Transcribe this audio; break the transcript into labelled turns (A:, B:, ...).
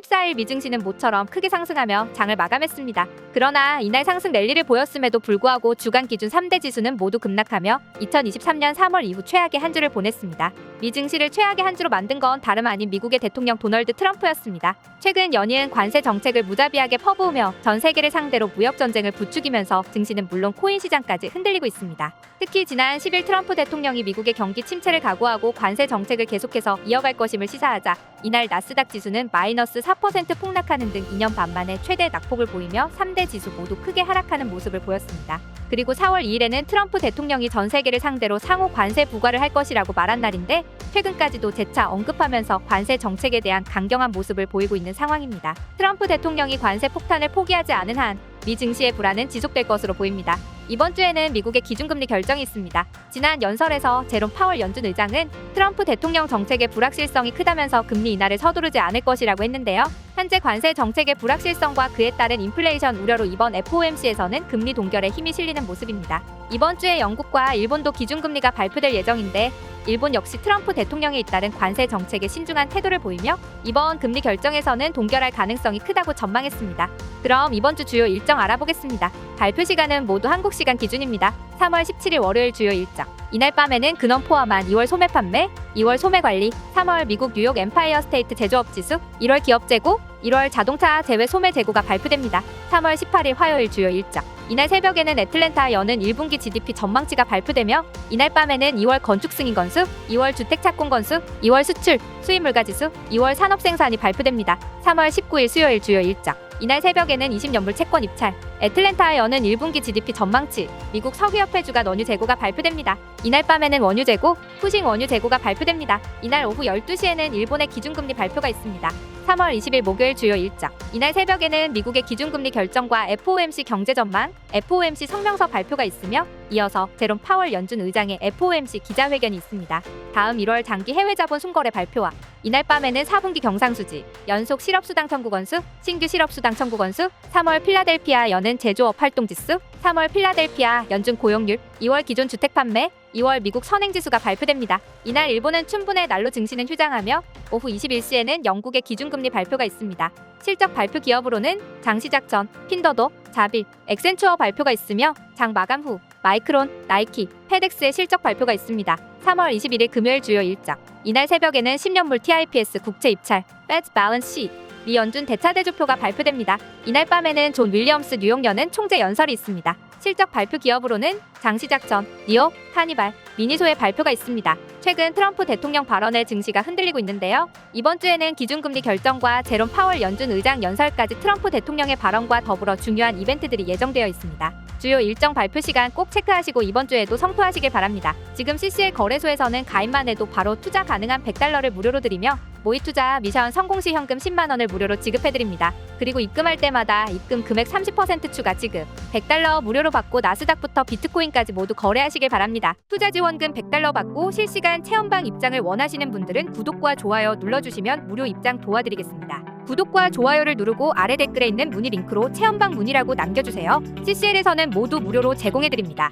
A: 14일 미증시는 모처럼 크게 상승하며 장을 마감했습니다. 그러나 이날 상승 랠리를 보였음에도 불구하고 주간 기준 3대 지수는 모두 급락하며 2023년 3월 이후 최악의 한 주를 보냈습니다. 미증시를 최악의 한 주로 만든 건 다름 아닌 미국의 대통령 도널드 트럼프였습니다. 최근 연이은 관세 정책을 무자비하게 퍼부으며 전 세계를 상대로 무역 전쟁을 부추기면서 증시는 물론 코인 시장까지 흔들리고 있습니다. 특히 지난 10일 트럼프 대통령이 미국의 경기 침체를 각오하고 관세 정책을 계속해서 이어갈 것임을 시사하자 이날 나스닥 지수는 마이너스 4% 폭락하는 등 2년 반 만에 최대 낙폭을 보이며 3대 지수 모두 크게 하락하는 모습을 보였습니다. 그리고 4월 2일에는 트럼프 대통령이 전 세계를 상대로 상호 관세 부과를 할 것이라고 말한 날인데 최근까지도 재차 언급하면서 관세 정책에 대한 강경한 모습을 보이고 있는 상황입니다. 트럼프 대통령이 관세 폭탄을 포기하지 않은 한 미 증시의 불안은 지속될 것으로 보입니다. 이번 주에는 미국의 기준금리 결정이 있습니다. 지난 연설에서 제롬 파월 연준 의장은 트럼프 대통령 정책의 불확실성이 크다면서 금리 인하를 서두르지 않을 것이라고 했는데요. 현재 관세 정책의 불확실성과 그에 따른 인플레이션 우려로 이번 FOMC에서는 금리 동결에 힘이 실리는 모습입니다. 이번 주에 영국과 일본도 기준금리가 발표될 예정인데 일본 역시 트럼프 대통령에 잇따른 관세 정책에 신중한 태도를 보이며 이번 금리 결정에서는 동결할 가능성이 크다고 전망했습니다. 그럼 이번 주 주요 일정 알아보겠습니다. 발표 시간은 모두 한국 시간 기준입니다. 3월 17일 월요일 주요 일정. 이날 밤에는 근원 포함한 2월 소매 판매, 2월 소매 관리, 3월 미국 뉴욕 엠파이어 스테이트 제조업 지수, 1월 기업 재고, 1월 자동차 제외 소매 재고가 발표됩니다. 3월 18일 화요일 주요 일정. 이날 새벽에는 애틀랜타 여는 1분기 GDP 전망치가 발표되며 이날 밤에는 2월 건축 승인 건수, 2월 주택 착공 건수, 2월 수출, 수입 물가 지수, 2월 산업 생산이 발표됩니다. 3월 19일 수요일 주요 일정. 이날 새벽에는 20년물 채권 입찰, 애틀랜타 여는 1분기 GDP 전망치, 미국 석유협회 주간 원유 재고가 발표됩니다. 이날 밤에는 원유 재고, 후싱 원유 재고가 발표됩니다. 이날 오후 12시에는 일본의 기준금리 발표가 있습니다. 3월 20일 목요일 주요 일정. 이날 새벽에는 미국의 기준금리 결정과 FOMC 경제 전망, FOMC 성명서 발표가 있으며 이어서 제롬 파월 연준 의장의 FOMC 기자회견이 있습니다. 다음 1월 장기 해외 자본 순거래 발표와 이날 밤에는 4분기 경상수지, 연속 실업수당 청구 건수, 신규 실업수당 청구 건수, 3월 필라델피아 여는 제조업 활동지수, 3월 필라델피아 연준 고용률, 2월 기존 주택 판매, 2월 미국 선행지수가 발표됩니다. 이날 일본은 춘분의 날로 증시는 휴장하며 오후 21시에는 영국의 기준금리 발표가 있습니다. 실적 발표 기업으로는 장 시작 전 핀더도, 자빌, 엑센추어 발표가 있으며 장 마감 후 마이크론, 나이키, 페덱스의 실적 발표가 있습니다. 3월 21일 금요일 주요 일정. 이날 새벽에는 10년물 TIPS 국채 입찰, 배드 밸런스 시트, 미 연준 대차 대조표가 발표됩니다. 이날 밤에는 존 윌리엄스 뉴욕연은 총재 연설이 있습니다. 실적 발표 기업으로는 장 시작 전 니오, 카니발, 미니소의 발표가 있습니다. 최근 트럼프 대통령 발언에 증시가 흔들리고 있는데요. 이번 주에는 기준금리 결정과 제롬 파월 연준 의장 연설까지 트럼프 대통령의 발언과 더불어 중요한 이벤트들이 예정되어 있습니다. 주요 일정 발표 시간 꼭 체크하시고 이번 주에도 성투하시길 바랍니다. 지금 CCL 거래소에서는 가입만 해도 바로 투자 가능한 $100를 무료로 드리며 모의 투자 미션 성공 시 현금 10만 원을 무료로 지급해드립니다. 그리고 입금할 때마다 입금 금액 30% 추가 지급, $100 무료로 받고 나스닥부터 비트코인까지 모두 거래하시길 바랍니다. 투자 지원금 $100 받고 실시간 체험방 입장을 원하시는 분들은 구독과 좋아요 눌러주시면 무료 입장 도와드리겠습니다. 구독과 좋아요를 누르고 아래 댓글에 있는 문의 링크로 체험방 문의라고 남겨주세요. CCL에서는 모두 무료로 제공해드립니다.